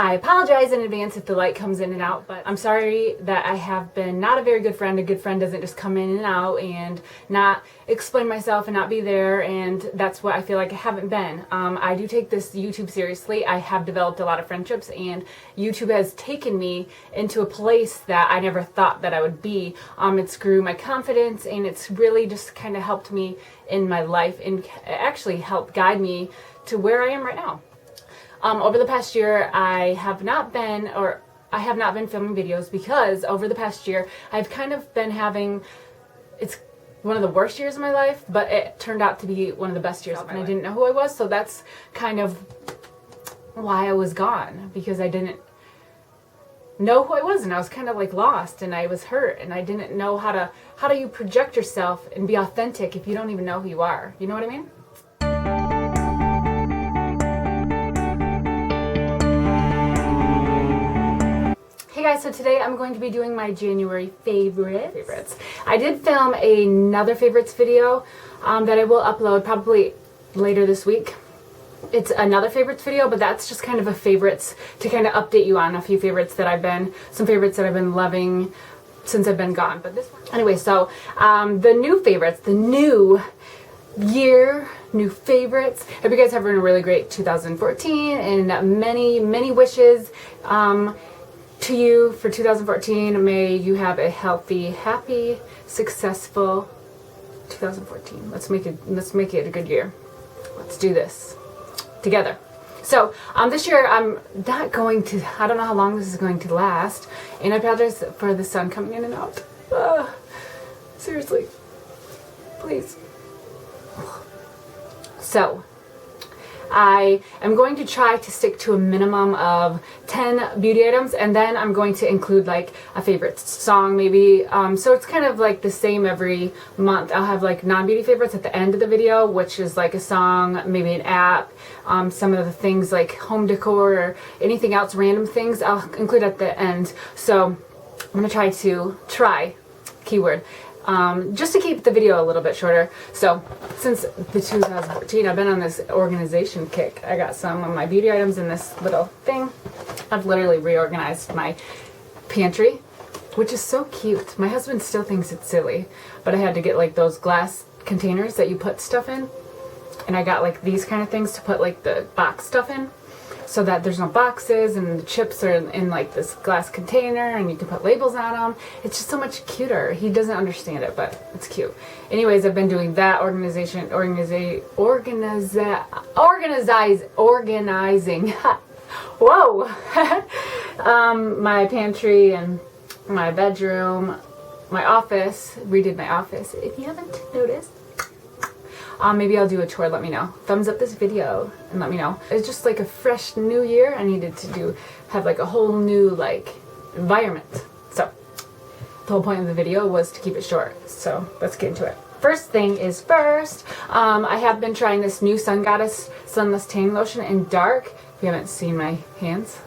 I apologize in advance if the light comes in and out, but I'm sorry that I have been not a very good friend. A good friend doesn't just come in and out and not explain myself and not be there, and that's what I feel like I haven't been. I do take this YouTube seriously. I have developed a lot of friendships, and YouTube has taken me into a place that I never thought that I would be. It's grew my confidence, and it's really just kind of helped me in my life and actually helped guide me to where I am right now. Over the past year, I have not been filming videos because over the past year, I've kind of been having, it's one of the worst years of my life, but it turned out to be one of the best years of my life. And I didn't know who I was, so that's kind of why I was gone, because I didn't know who I was, and I was kind of like lost, and I was hurt, and I didn't know how do you project yourself and be authentic if you don't even know who you are. You know what I mean? Hey guys, so today I'm going to be doing my January favorites. I did film another favorites video that I will upload probably later this week. It's another favorites video, but that's just kind of a favorites to kind of update you on a few favorites that some favorites that I've been loving since I've been gone. But this one, anyway, so the new favorites, the new year, new favorites. Hope you guys have a really great 2014 and many wishes to you for 2014. May you have a healthy, happy, successful 2014. Let's make it a good year. Let's do this together. So this year I'm not going to, I don't know how long this is going to last, and I apologize for the sun coming in and out. Seriously, please. So I am going to try to stick to a minimum of 10 beauty items, and then I'm going to include like a favorite song maybe. So it's kind of like the same every month. I'll have like non-beauty favorites at the end of the video, which is like a song, maybe an app, some of the things like home decor or anything else, random things I'll include at the end. So I'm going to try, keyword, just to keep the video a little bit shorter. So since the 2014, I've been on this organization kick. I got some of my beauty items in this little thing. I've literally reorganized my pantry, which is so cute. My husband still thinks it's silly, but I had to get like those glass containers that you put stuff in, and I got like these kind of things to put like the box stuff in, so that there's no boxes and the chips are in like this glass container and you can put labels on them. It's just so much cuter. He doesn't understand it, but it's cute. Anyways, I've been doing that organizing. Whoa! My pantry and my bedroom, my office. Redid my office. If you haven't noticed, maybe I'll do a tour. Let me know. Thumbs up this video and let me know. It's just like a fresh new year. I needed to have like a whole new like environment. So the whole point of the video was to keep it short. So let's get into it. First thing is first. I have been trying this new Sun Goddess Sunless Tanning Lotion in dark. If you haven't seen my hands.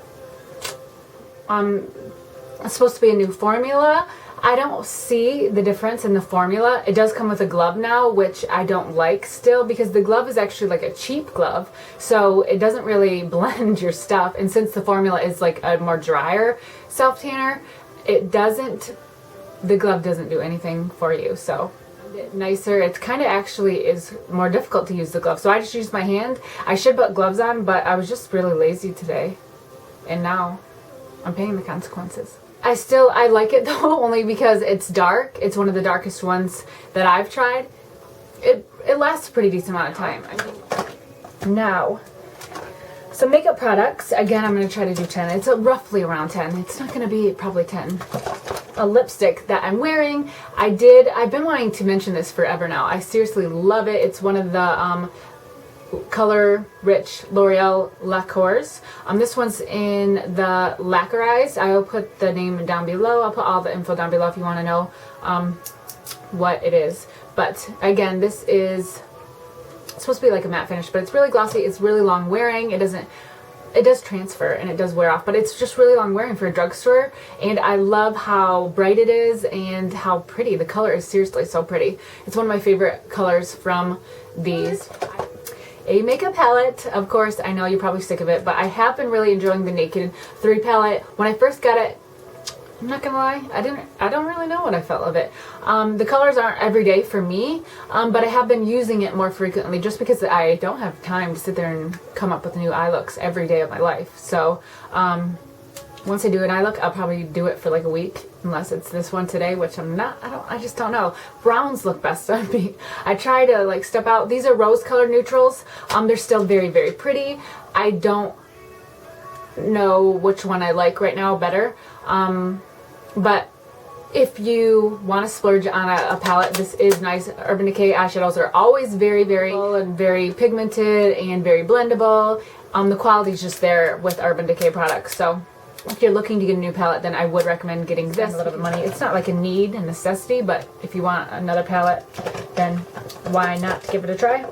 It's supposed to be a new formula. I don't see the difference in the formula. It does come with a glove now, which I don't like still, because the glove is actually like a cheap glove, so it doesn't really blend your stuff. And since the formula is like a more drier self tanner, the glove doesn't do anything for you. So nicer. It kind of actually is more difficult to use the glove, so I just use my hand. I should put gloves on, but I was just really lazy today, and now I'm paying the consequences. I like it though, only because it's dark. It's one of the darkest ones that I've tried. It lasts a pretty decent amount of time. Now, some makeup products. Again, I'm going to try to do 10. It's roughly around 10. It's not going to be probably 10. A lipstick that I'm wearing. I've been wanting to mention this forever now. I seriously love it. It's one of the color rich L'Oreal Lacquers. This one's in the Lacquer-ized. I will put the name down below. I'll put all the info down below if you want to know what it is. But again, this is supposed to be like a matte finish, but it's really glossy. It's really long wearing. It does transfer and it does wear off, but it's just really long wearing for a drugstore. And I love how bright it is and how pretty. The color is seriously so pretty. It's one of my favorite colors from these. a makeup palette. Of course, I know you're probably sick of it, but I have been really enjoying the Naked 3 palette. When I first got it, I'm not gonna lie, I don't really know what I felt of it. The colors aren't every day for me, but I have been using it more frequently just because I don't have time to sit there and come up with new eye looks every day of my life. So once I do an eye look, I'll probably do it for like a week, unless it's this one today, which I just don't know. Browns look best on me. I try to like step out. These are rose colored neutrals. They're still very, very pretty. I don't know which one I like right now better. But if you want to splurge on a palette, this is nice. Urban Decay eyeshadows are always very, very full and very pigmented and very blendable. The quality is just there with Urban Decay products. So if you're looking to get a new palette, then I would recommend getting this. A little bit of money. It's not like a need, a necessity, but if you want another palette, then why not give it a try?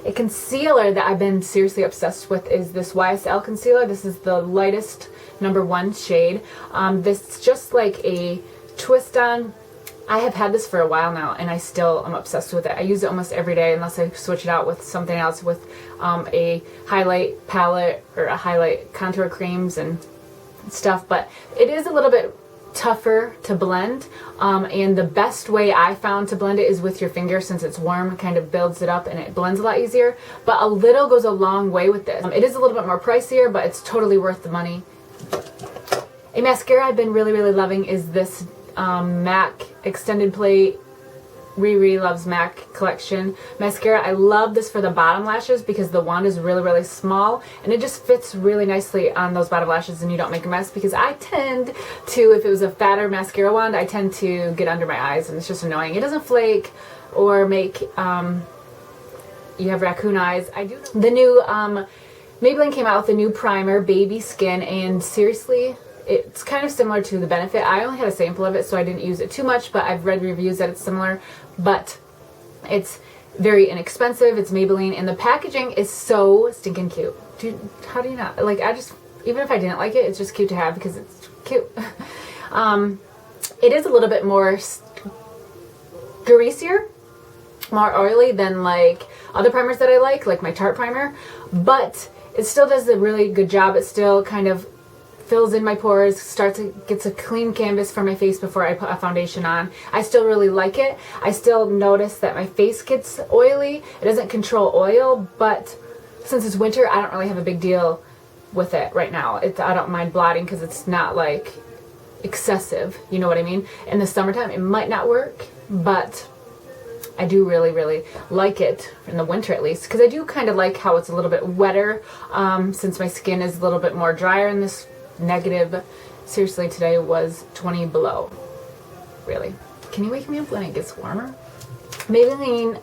A concealer that I've been seriously obsessed with is this YSL concealer. This is the lightest #1 shade. This is just like a twist on. I have had this for a while now, and I still am obsessed with it. I use it almost every day unless I switch it out with something else, with a highlight palette or a highlight contour creams and stuff. But it is a little bit tougher to blend, and the best way I found to blend it is with your finger, since it's warm. It kind of builds it up and it blends a lot easier, but a little goes a long way with this. It is a little bit more pricier, but it's totally worth the money. A mascara I've been really, really loving is this MAC Extended Plate Riri Loves MAC collection mascara. I love this for the bottom lashes because the wand is really, really small, and it just fits really nicely on those bottom lashes and you don't make a mess, because I tend to, if it was a fatter mascara wand, I tend to get under my eyes and it's just annoying. It doesn't flake or make you have raccoon eyes. I do. The new Maybelline came out with a new primer, Babyskin, and seriously, it's kind of similar to the Benefit. I only had a sample of it, so I didn't use it too much, but I've read reviews that it's similar. But it's very inexpensive. It's Maybelline, and the packaging is so stinking cute. Dude, how do you not? Like, even if I didn't like it, it's just cute to have because it's cute. It is a little bit more greasier, more oily than like other primers that I like my Tarte primer, but it still does a really good job. It still kind of fills in my pores, gets a clean canvas for my face before I put a foundation on. I still really like it. I still notice that my face gets oily. It doesn't control oil, but since it's winter, I don't really have a big deal with it right now. I don't mind blotting because it's not like excessive, you know what I mean? In the summertime, it might not work, but I do really, really like it in the winter, at least, because I do kind of like how it's a little bit wetter, since my skin is a little bit more drier in this negative. Seriously, today was 20 below. Really. Can you wake me up when it gets warmer? Maybelline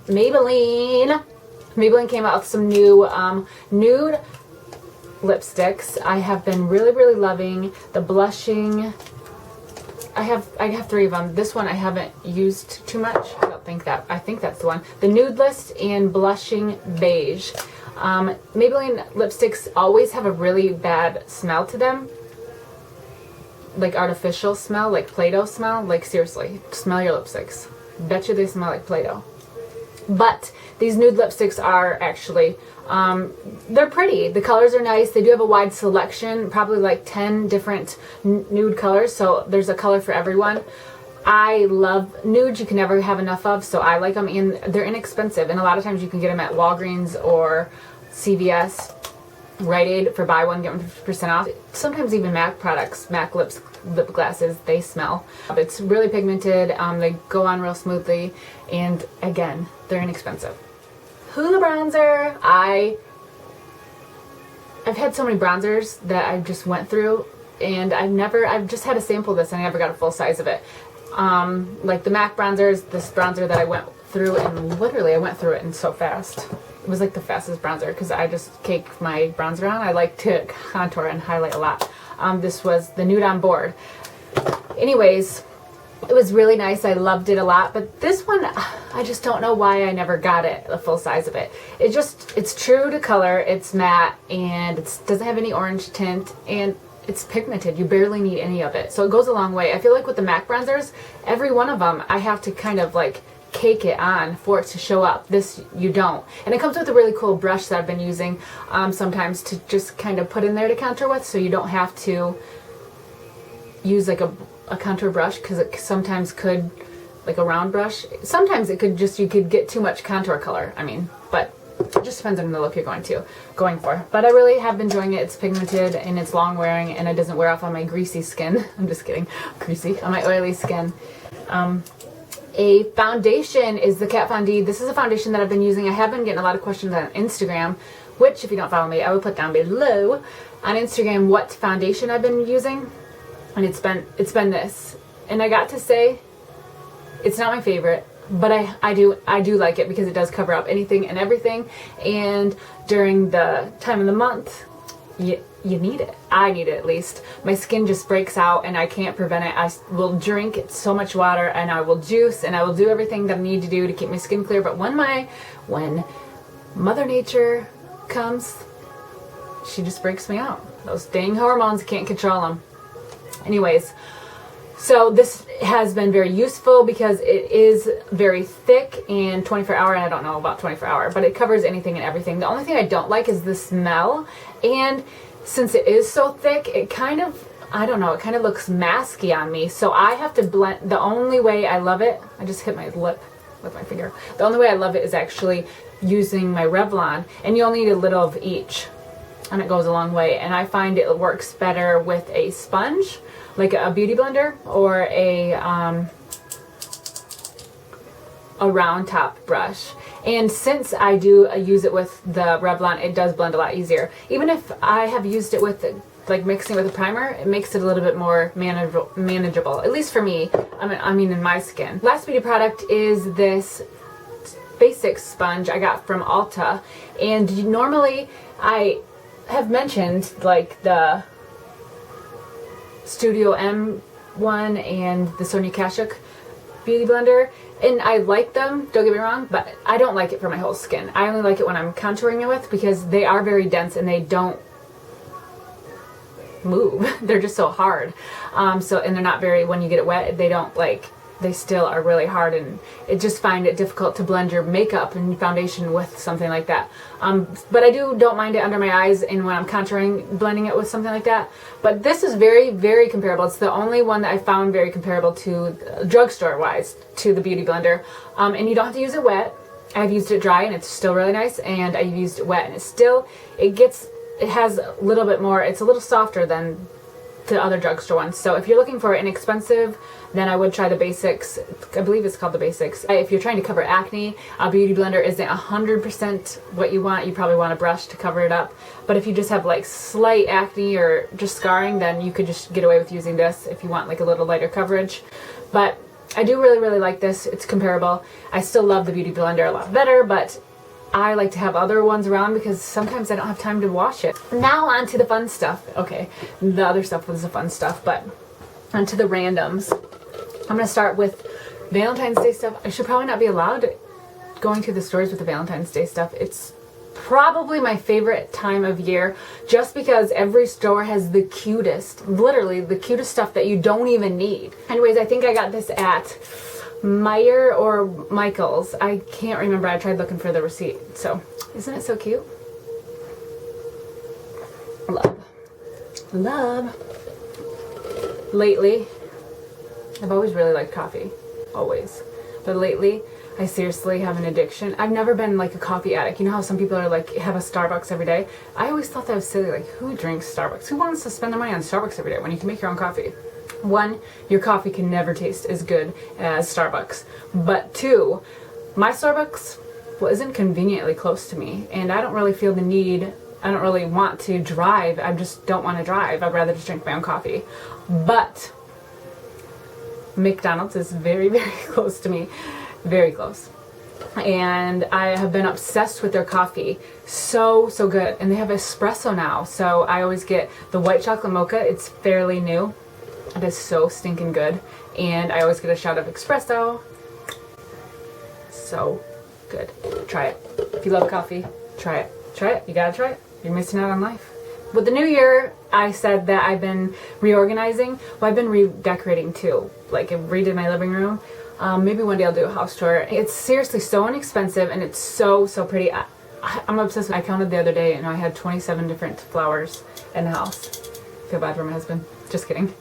came out with some new nude lipsticks. I have been really, really loving the blushing. I have 3 of them. This one I haven't used too much. I think that's the one. The Nudelist and Blushing Beige. Maybelline lipsticks always have a really bad smell to them. Like artificial smell, like Play-Doh smell. Like, seriously, smell your lipsticks. Bet you they smell like Play-Doh. But these nude lipsticks are actually, they're pretty. The colors are nice. They do have a wide selection, probably like 10 different nude colors, so there's a color for everyone. I love nude. You can never have enough of, so I like them, and they're inexpensive, and a lot of times you can get them at Walgreens or CVS, Rite Aid for buy one, get 1% off. Sometimes even MAC products, MAC lip glosses, they smell. It's really pigmented, they go on real smoothly, and again, they're inexpensive. Hoola bronzer. I've had so many bronzers that I just went through, and I've just had a sample of this and I never got a full size of it. Like the MAC bronzers, this bronzer that I went through, and literally I went through it and so fast. It was like the fastest bronzer because I just cake my bronzer on. I like to contour and highlight a lot. This was the Nude on Board. Anyways, it was really nice. I loved it a lot. But this one, I just don't know why I never got it, the full size of it. It's true to color. It's matte, and it doesn't have any orange tint, and it's pigmented. You barely need any of it. So it goes a long way. I feel like with the MAC bronzers, every one of them, I have to kind of like cake it on for it to show up. This you don't. And it comes with a really cool brush that I've been using sometimes to just kind of put in there to contour with, so you don't have to use like a contour brush, because it sometimes could, like a round brush, sometimes it could just, you could get too much contour color. I mean, but it just depends on the look you're going for. But I really have been enjoying it. It's pigmented and it's long wearing, and it doesn't wear off on my greasy skin. I'm just kidding. Greasy. On my oily skin. A foundation is the Kat Von D. This is a foundation that I've been using. I have been getting a lot of questions on Instagram, which if you don't follow me, I will put down below on Instagram what foundation I've been using. And it's been this. And I got to say, it's not my favorite, but I do like it because it does cover up anything and everything. And during the time of the month, you need it. I need it, at least. My skin just breaks out and I can't prevent it. I will drink so much water and I will juice and I will do everything that I need to do to keep my skin clear. But when Mother Nature comes, she just breaks me out. Those dang hormones, can't control them. Anyways, so this has been very useful because it is very thick and 24-hour, and I don't know about 24-hour, but it covers anything and everything. The only thing I don't like is the smell, and since it is so thick, it kind of, I don't know, it kind of looks masky on me, so I have to blend. The only way I love it, I just hit my lip with my finger. The only way I love it is actually using my Revlon, and you only need a little of each, and it goes a long way, and I find it works better with a sponge, like a beauty blender, or a round top brush. And since I do use it with the Revlon, it does blend a lot easier. Even if I have used it with, like, mixing with a primer, it makes it a little bit more manageable, at least for me. I mean in my skin. Last beauty product is this Basics sponge I got from Ulta, and normally I have mentioned like the Studio M1 and the Sonia Kashuk beauty blender, and I like them, don't get me wrong, but I don't like it for my whole skin. I only like it when I'm contouring it with, because they are very dense and they don't move. They're just so hard. And they're not very, when you get it wet, they don't, like, they still are really hard, and it just find it difficult to blend your makeup and foundation with something like that. But I don't mind it under my eyes, and when I'm contouring, blending it with something like that. But this is very, very comparable. It's the only one that I found very comparable to, drugstore wise, to the beauty blender. And you don't have to use it wet. I've used it dry and it's still really nice, and I've used it wet and it has a little bit more, it's a little softer than the other drugstore ones. So if you're looking for inexpensive, then I would try the Basics. I believe it's called the Basics. If you're trying to cover acne, a beauty blender isn't 100% what you want. You probably want a brush to cover it up. But if you just have like slight acne or just scarring, then you could just get away with using this if you want like a little lighter coverage. But I do really, really like this. It's comparable. I still love the beauty blender a lot better, but I like to have other ones around because sometimes I don't have time to wash it. Now on to the fun stuff. Okay, the other stuff was the fun stuff, but on to the randoms. I'm going to start with Valentine's Day stuff. I should probably not be allowed going to the stores with the Valentine's Day stuff. It's probably my favorite time of year, just because every store has the cutest, literally the cutest stuff that you don't even need. Anyways, I think I got this at Meyer or Michael's. I can't remember. I tried looking for the receipt. So, isn't it so cute? Love. Lately, I've always really liked coffee. Always. But lately, I seriously have an addiction. I've never been like a coffee addict. You know how some people are like, have a Starbucks every day? I always thought that was silly. Like, who drinks Starbucks? Who wants to spend their money on Starbucks every day when you can make your own coffee? One, your coffee can never taste as good as Starbucks. But two, my Starbucks isn't conveniently close to me, and I don't really feel the need. I don't really want to drive. I just don't want to drive. I'd rather just drink my own coffee. But McDonald's is very, very close to me. Very close. And I have been obsessed with their coffee. So, so good. And they have espresso now. So I always get the white chocolate mocha. It's fairly new. It is so stinking good. And I always get a shot of espresso. So good. Try it. If you love coffee, try it. Try it. You gotta try it. You're missing out on life. With the new year, I said that I've been reorganizing. Well, I've been redecorating too. Like, I redid my living room. Maybe one day I'll do a house tour. It's seriously so inexpensive and it's so pretty. I'm obsessed with it. I counted the other day and I had 27 different flowers in the house. Feel bad for my husband. Just kidding.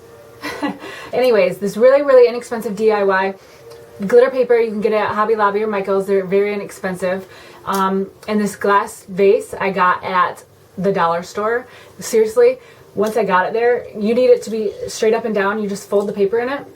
Anyways, this really inexpensive DIY glitter paper you can get at Hobby Lobby or Michael's. They're very inexpensive. And this glass vase I got at the dollar store. Seriously, once I got it there, you need it to be straight up and down. You just fold the paper in it.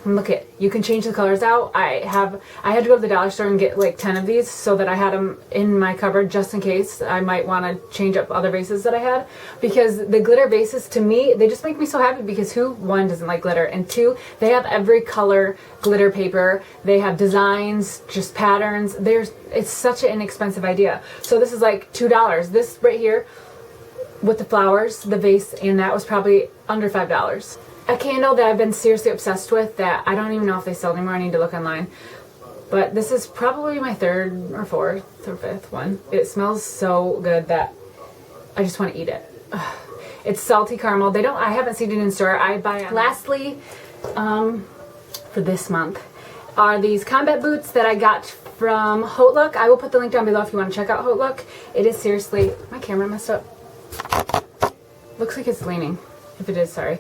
And look it, you can change the colors out. I had to go to the dollar store and get like 10 of these so that I had them in my cupboard just in case I might want to change up other vases that I had. Because the glitter vases, to me, they just make me so happy because who, one, doesn't like glitter, and two, they have every color glitter paper. They have designs, just patterns. It's such an inexpensive idea. So this is like $2. This right here with the flowers, the vase, and that was probably under $5. A candle that I've been seriously obsessed with that I don't even know if they sell anymore. I need to look online. But this is probably my third or fourth or fifth one. It smells so good that I just want to eat it. Ugh. It's salty caramel. I haven't seen it in store. I buy it. Lastly, for this month, are these combat boots that I got from Hoola. I will put the link down below if you want to check out Hoola. It is seriously, my camera messed up. Looks like it's leaning. If it is, sorry.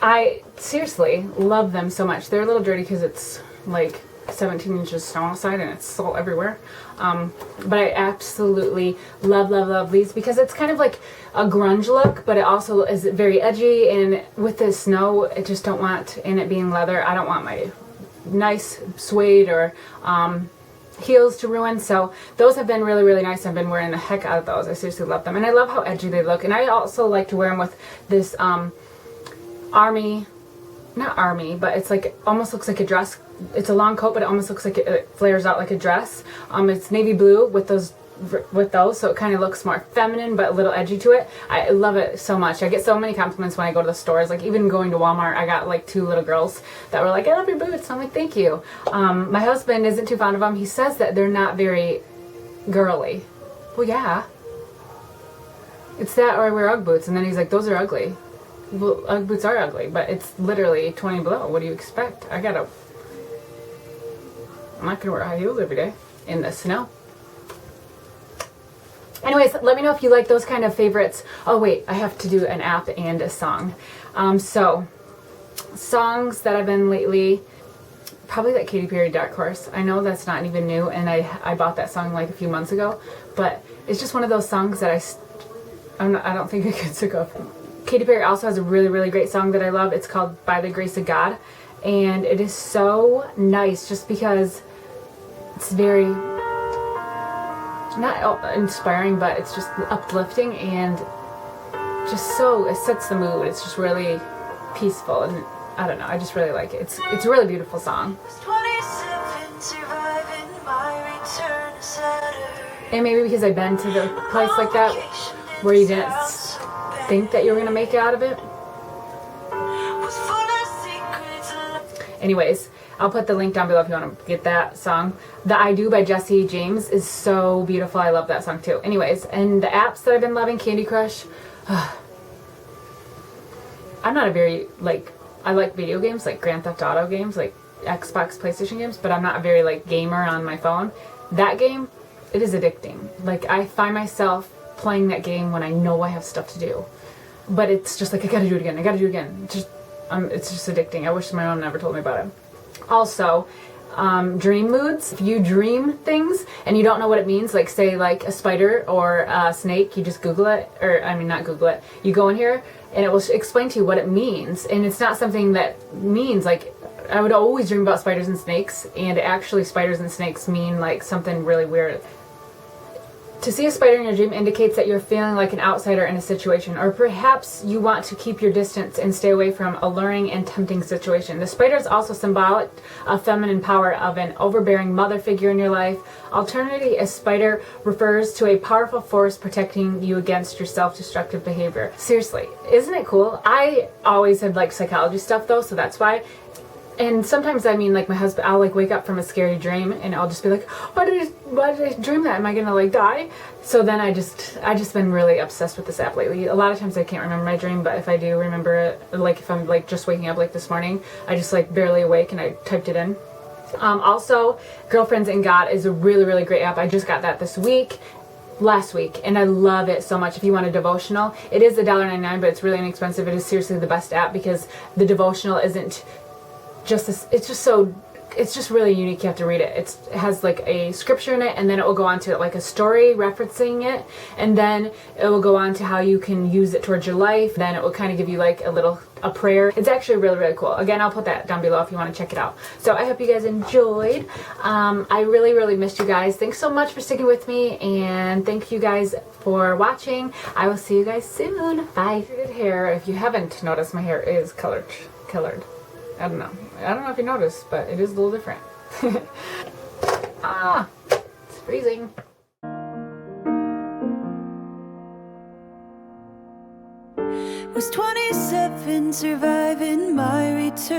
I seriously love them so much. They're a little dirty because it's like 17 inches snow outside and it's salt everywhere. But I absolutely love these because it's kind of like a grunge look, but it also is very edgy, and with the snow, I just don't want, and it being leather, I don't want my nice suede or heels to ruin. So those have been really nice. I've been wearing the heck out of those. I seriously love them, and I love how edgy they look. And I also like to wear them with this army, not army, but it's like almost looks like a dress. It's a long coat, but it almost looks like it flares out like a dress. It's navy blue with those, so it kind of looks more feminine but a little edgy to it. I love it so much. I get so many compliments when I go to the stores. Like even going to Walmart, I got like 2 little girls that were like, I love your boots. I'm like, thank you. My husband isn't too fond of them. He says that they're not very girly. Well, yeah. It's that, or I wear Ugg boots, and then he's like, those are ugly. Well, Ugg boots are ugly, but it's literally 20 below. What do you expect? I'm not gonna wear high heels every day in the snow. Anyways, let me know if you like those kind of favorites. Oh wait, I have to do an app and a song. So, songs that I've been lately, probably that Katy Perry Dark Horse. I know that's not even new, and I bought that song like a few months ago, but it's just one of those songs that I don't think I could sick of. Katy Perry also has a really great song that I love. It's called By the Grace of God, and it is so nice just because it's very, not inspiring, but it's just uplifting and just so, it sets the mood. It's just really peaceful, and I don't know, I just really like it. It's a really beautiful song. And maybe because I've been to the place like that where you didn't think that you were going to make it out of it. Anyways, I'll put the link down below if you want to get that song. The I Do by Jessie James is so beautiful. I love that song too. Anyways, and the apps that I've been loving, Candy Crush. I'm not a very, I like video games, like Grand Theft Auto games, like Xbox, PlayStation games, but I'm not a very, gamer on my phone. That game, it is addicting. I find myself playing that game when I know I have stuff to do. But it's just I gotta do it again, I gotta do it again. It's just addicting. I wish my mom never told me about it. Also, dream moods. If you dream things and you don't know what it means, say a spider or a snake, you just Google it, or I mean not Google it, you go in here and it will explain to you what it means, and it's not something that means, I would always dream about spiders and snakes, and actually spiders and snakes mean something really weird. To see a spider in your dream indicates that you're feeling like an outsider in a situation, or perhaps you want to keep your distance and stay away from alluring and tempting situation. The spider is also symbolic of feminine power, of an overbearing mother figure in your life. Alternatively, a spider refers to a powerful force protecting you against your self-destructive behavior. Seriously, isn't it cool? I always have liked psychology stuff though, so that's why. And sometimes, I mean, like my husband, I'll like wake up from a scary dream and I'll just be like, why did I dream that? Am I gonna like die? So then I just been really obsessed with this app lately. A lot of times I can't remember my dream, but if I do remember it, like if I'm like just waking up like this morning, I just like barely awake and I typed it in. Also, Girlfriends in God is a really, really great app. I just got that last week, and I love it so much. If you want a devotional, it is $1.99, but it's really inexpensive. It is seriously the best app because the devotional isn't just this, it's just really unique. You have to read it. It has like a scripture in it, and then it will go on to like a story referencing it, and then it will go on to how you can use it towards your life. Then it will kind of give you like a prayer. It's actually really, really cool. Again, I'll put that down below if you want to check it out. So I hope you guys enjoyed. I really, really missed you guys. Thanks so much for sticking with me, and thank you guys for watching. I will see you guys soon. Bye. Hair, if you haven't noticed, my hair is colored. I don't know if you noticed, but it is a little different. It's freezing. Was 27 surviving my return.